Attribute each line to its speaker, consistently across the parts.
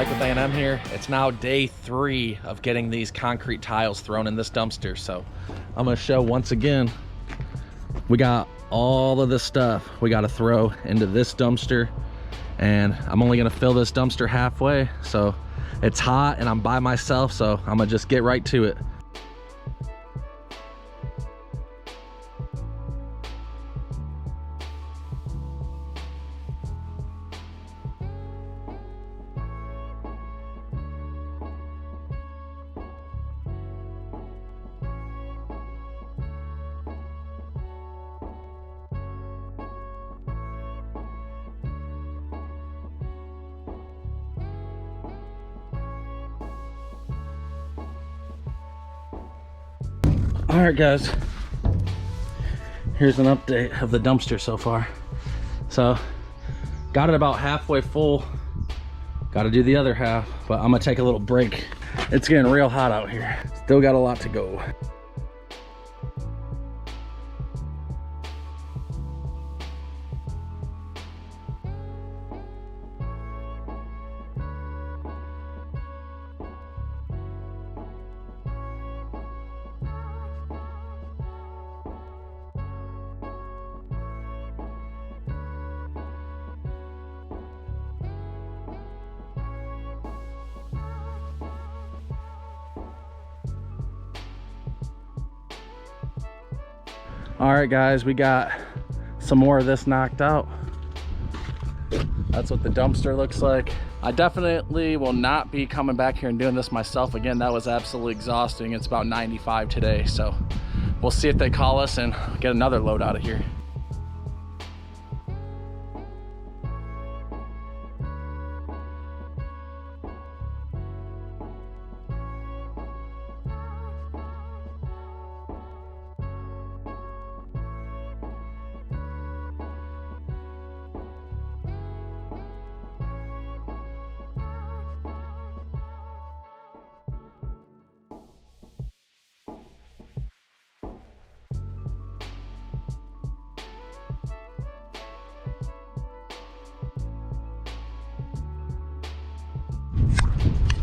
Speaker 1: Mike with A&M here. It's now day 3 of getting these concrete tiles thrown in this dumpster. So I'm gonna show once again, we got all of this stuff we got to throw into this dumpster, and I'm only gonna fill this dumpster halfway. So it's hot and I'm by myself, so I'm gonna just get right to it. All right, guys, here's an update of the dumpster so far. So got it about halfway full, got to do the other half, but I'm gonna take a little break. It's getting real hot out here. Still got a lot to go. All right, guys, we got some more of this knocked out. That's what the dumpster looks like. I definitely will not be coming back here and doing this myself again. That was absolutely exhausting. It's about 95 today, so we'll see if they call us and get another load out of here.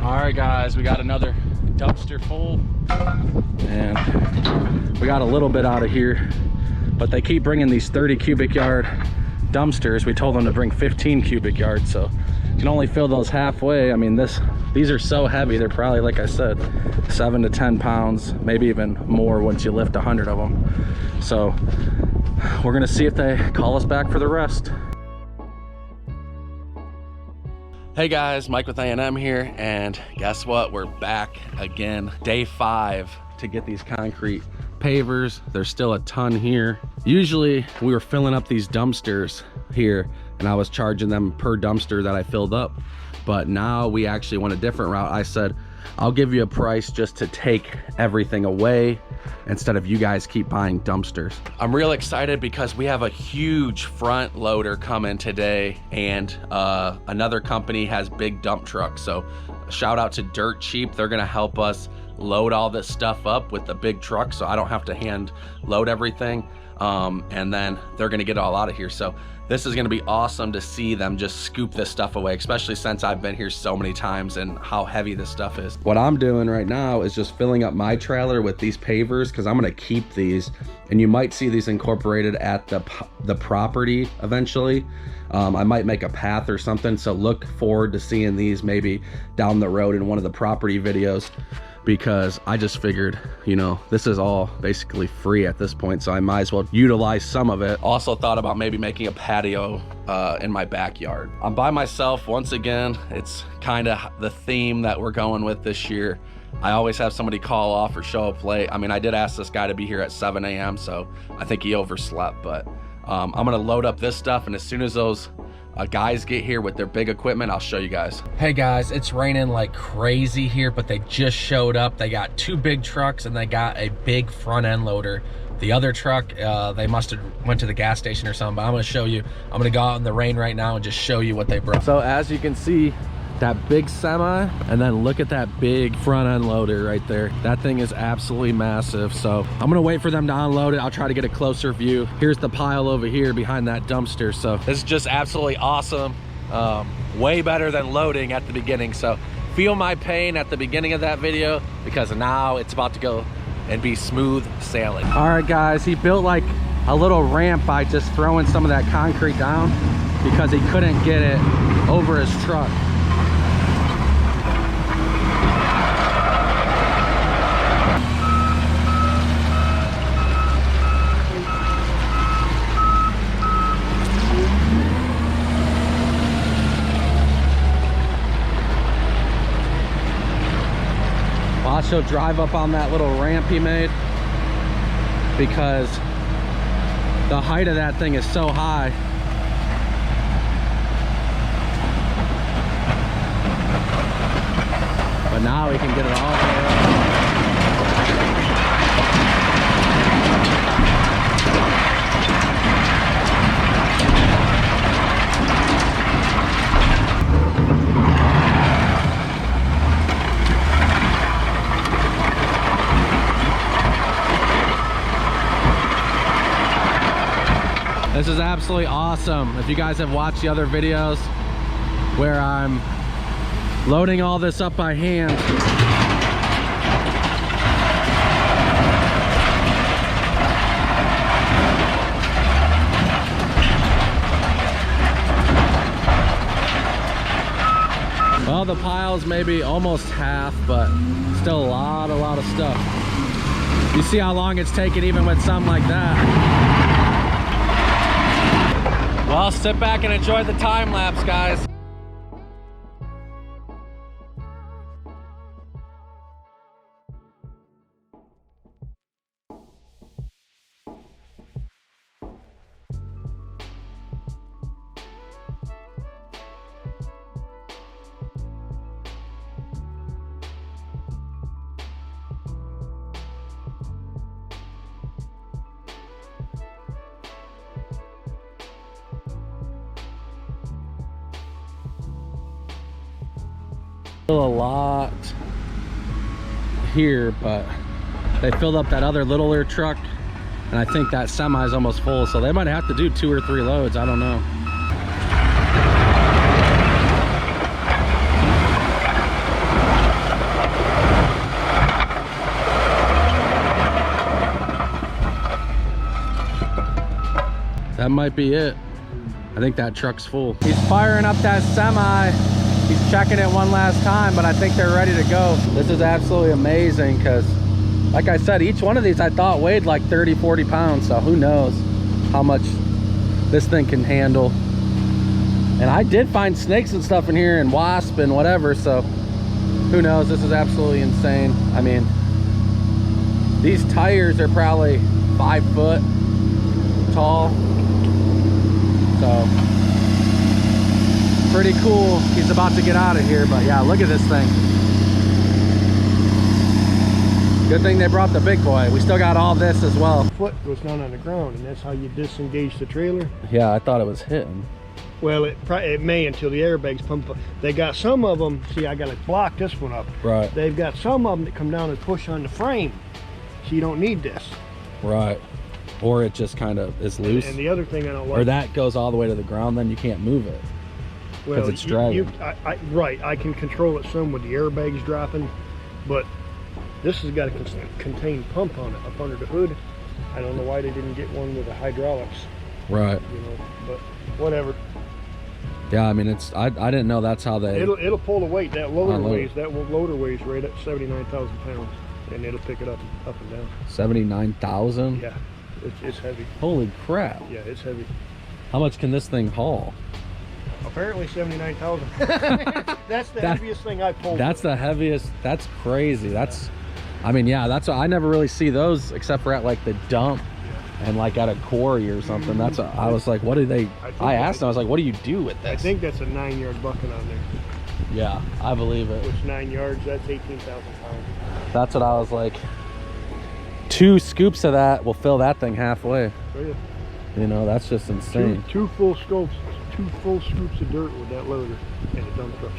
Speaker 1: All right, guys, we got another dumpster full, and we got a little bit out of here, but they keep bringing these 30 cubic yard dumpsters. We told them to bring 15 cubic yards, so you can only fill those halfway. I mean, these are so heavy. They're probably, like I said, 7 to 10 pounds, maybe even more once you lift 100 of them. So we're gonna see if they call us back for the rest. Hey guys, Mike with A&M here, and guess what? We're back again. Day 5 to get these concrete pavers. There's still a ton here. Usually we were filling up these dumpsters here and I was charging them per dumpster that I filled up. But now we actually went a different route. I said, I'll give you a price just to take everything away instead of you guys keep buying dumpsters. I'm real excited because we have a huge front loader coming today, and another company has big dump trucks. So shout out to Dirt Cheap. They're gonna help us load all this stuff up with the big truck so I don't have to hand load everything. And then they're gonna get it all out of here. So this is gonna be awesome to see them just scoop this stuff away, especially since I've been here so many times and how heavy this stuff is. What I'm doing right now is just filling up my trailer with these pavers because I'm gonna keep these, and you might see these incorporated at the property eventually. I might make a path or something, so look forward to seeing these maybe down the road in one of the property videos, because I just figured, you know, this is all basically free at this point, so I might as well utilize some of it. Also thought about maybe making a patio in my backyard. I'm by myself once again. It's kind of the theme that we're going with this year. I always have somebody call off or show up late. I mean, I did ask this guy to be here at 7 a.m., so I think he overslept, but I'm gonna load up this stuff, and as soon as those guys get here with their big equipment, I'll show you guys. Hey guys, it's raining like crazy here, but they just showed up. They got 2 big trucks and they got a big front end loader. The other truck, they must have went to the gas station or something, but I'm gonna show you. I'm gonna go out in the rain right now and just show you what they brought. So as you can see, that big semi, and then look at that big front end loader right there. That thing is absolutely massive. So I'm gonna wait for them to unload it. I'll try to get a closer view. Here's the pile over here behind that dumpster. So this is just absolutely awesome. way better than loading at the beginning. So feel my pain at the beginning of that video, because now it's about to go and be smooth sailing. All right guys, he built like a little ramp by just throwing some of that concrete down because he couldn't get it over his truck. Watch, he'll drive up on that little ramp he made, because the height of that thing is so high. But now he can get it all the way up. This is absolutely awesome. If you guys have watched the other videos where I'm loading all this up by hand, well, the pile's maybe almost half, but still a lot of stuff. You see how long it's taken even with something like that. Well, sit back and enjoy the time lapse, guys. Still a lot here, but they filled up that other littler truck, and I think that semi is almost full, so they might have to do 2 or 3 loads. I don't know. That might be it. I think that truck's full. He's firing up that semi. He's checking it one last time, but I think they're ready to go. This is absolutely amazing, because like I said, each one of these I thought weighed like 30-40 pounds, so who knows how much this thing can handle. And I did find snakes and stuff in here, and wasp and whatever, so who knows. This is absolutely insane. I mean, these tires are probably 5 foot tall, so pretty cool. He's about to get out of here, but yeah, look at this thing. Good thing they brought the big boy. We still got all this as well.
Speaker 2: Foot goes down on the ground, and that's how you disengage the trailer.
Speaker 1: Yeah, I thought it was hitting.
Speaker 2: Well, it may until the airbags pump up. They got some of them. See, I got to block this one up.
Speaker 1: Right.
Speaker 2: They've got some of them that come down and push on the frame, so you don't need this.
Speaker 1: Right. Or it just kind of is loose.
Speaker 2: And the other thing I don't like.
Speaker 1: Or that goes all the way to the ground, then you can't move it.
Speaker 2: Well,
Speaker 1: it's dragging.
Speaker 2: Right, I can control it some with the airbags dropping, but this has got a contained pump on it up under the hood. I don't know why they didn't get one with the hydraulics.
Speaker 1: Right.
Speaker 2: You know, but whatever.
Speaker 1: Yeah, I mean, it's I didn't know that's how they.
Speaker 2: It'll pull the weight. That loader weighs right at 79,000 pounds, and it'll pick it up and down. 79,000.
Speaker 1: Yeah,
Speaker 2: it's heavy.
Speaker 1: Holy crap.
Speaker 2: Yeah, it's heavy.
Speaker 1: How much can this thing haul?
Speaker 2: Apparently 79,000. That's the heaviest thing I pulled.
Speaker 1: That's the heaviest. That's crazy. That's, I mean, yeah, that's what I never really see those except for at like the dump and like at a quarry or something. That's a, I was like, what do they? I asked him. I was like, what do you do with this?
Speaker 2: I think that's a 9-yard bucket on there.
Speaker 1: Yeah, I believe it.
Speaker 2: Which 9 yards? That's 18,000 pounds.
Speaker 1: That's what I was like. 2 scoops of that will fill that thing halfway.
Speaker 2: Oh, yeah.
Speaker 1: You know, that's just insane.
Speaker 2: Two full scoops of dirt with that loader and a dump truck.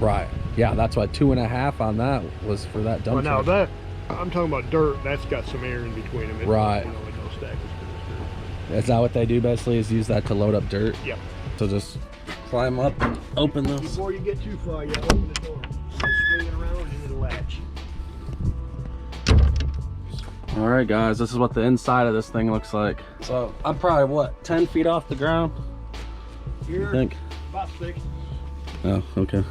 Speaker 1: Right. Yeah, that's why 2.5 on that was for that dump truck.
Speaker 2: Now that I'm talking about dirt, that's got some air in between them.
Speaker 1: Right.
Speaker 2: You know, it don't stack as good as dirt.
Speaker 1: Is that what they do basically? Is use that to load up dirt?
Speaker 2: Yep.
Speaker 1: So just climb up and open this.
Speaker 2: Before you get too far, you open the door. Swing it around and it'll latch.
Speaker 1: All right, guys, this is what the inside of this thing looks like. So I'm probably, what, 10 feet off the ground?
Speaker 2: Here,
Speaker 1: I think.
Speaker 2: about 6.
Speaker 1: Oh, okay.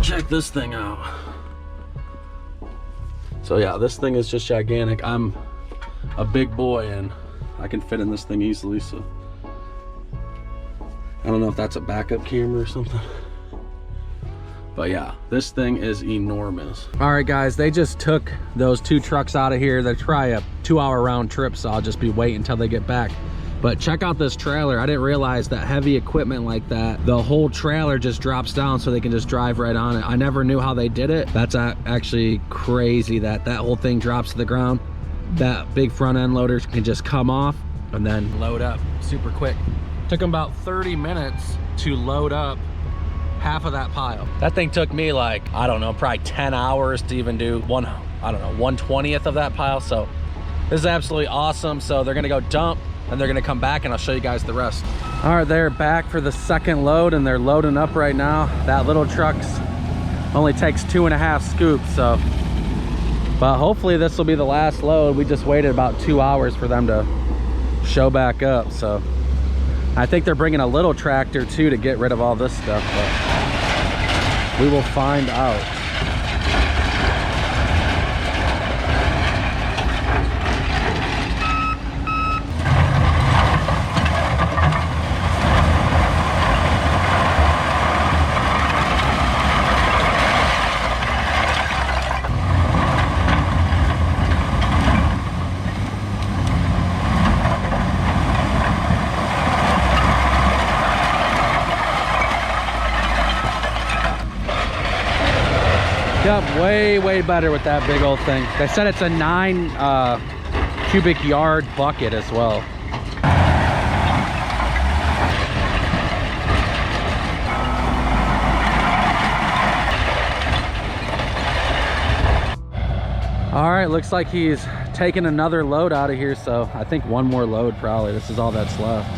Speaker 1: Check this thing out. So yeah, this thing is just gigantic. I'm a big boy and I can fit in this thing easily, so I don't know if that's a backup camera or something. But yeah, this thing is enormous. All right, guys, they just took those 2 trucks out of here. They're probably a 2-hour round trip, so I'll just be waiting until they get back. But check out this trailer. I didn't realize that heavy equipment like that, the whole trailer just drops down so they can just drive right on it. I never knew how they did it. That's actually crazy that that whole thing drops to the ground. That big front end loader can just come off and then load up super quick. Took them about 30 minutes to load up half of that pile. That thing took me like, I don't know, probably 10 hours to even do 1/20th of that pile. So this is absolutely awesome. So they're gonna go dump and they're gonna come back and I'll show you guys the rest. All right, they're back for the second load and they're loading up right now. That little truck's only takes 2.5 scoops, so. But hopefully this will be the last load. We just waited about 2 hours for them to show back up, so. I think they're bringing a little tractor too to get rid of all this stuff, but we will find out. Yep, way better with that big old thing. They said it's a 9 cubic yard bucket as well. All right, looks like he's taking another load out of here, so I think one more load probably. This is all that's left.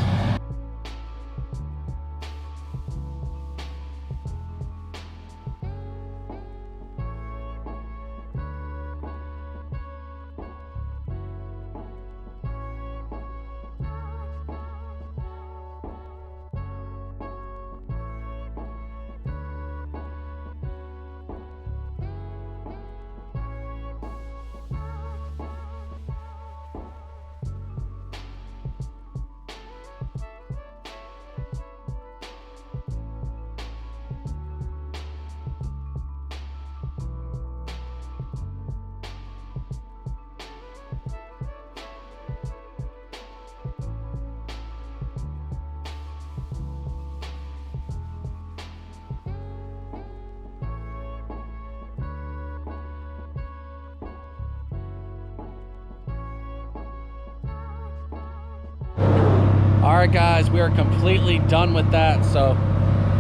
Speaker 1: All right, guys, we are completely done with that. So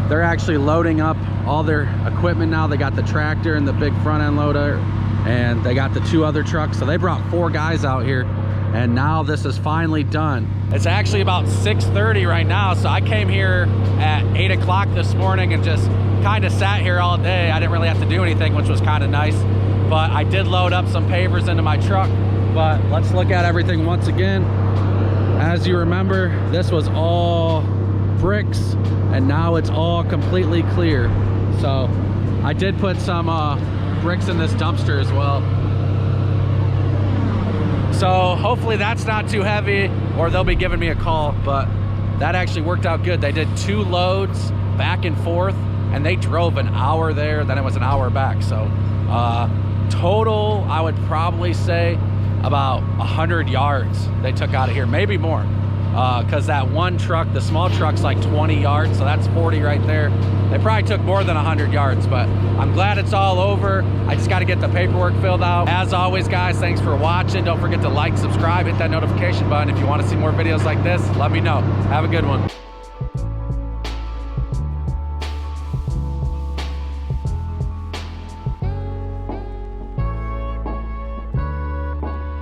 Speaker 1: they're actually loading up all their equipment now. They got the tractor and the big front end loader, and they got the 2 other trucks. So they brought 4 guys out here, and now this is finally done. It's actually about 6:30 right now. So I came here at 8 o'clock this morning and just kind of sat here all day. I didn't really have to do anything, which was kind of nice. But I did load up some pavers into my truck. But let's look at everything once again. As you remember, this was all bricks and now it's all completely clear. So I did put some bricks in this dumpster as well. So hopefully that's not too heavy or they'll be giving me a call, but that actually worked out good. They did 2 loads back and forth and they drove an hour there, then it was an hour back. So total, I would probably say about 100 yards they took out of here, maybe more, because that one truck, the small truck's like 20 yards, so that's 40 right there. They probably took more than 100 yards, but I'm glad it's all over. I just got to get the paperwork filled out. As always, guys, thanks for watching. Don't forget to like, subscribe, hit that notification button. If you want to see more videos like this, let me know. Have a good one.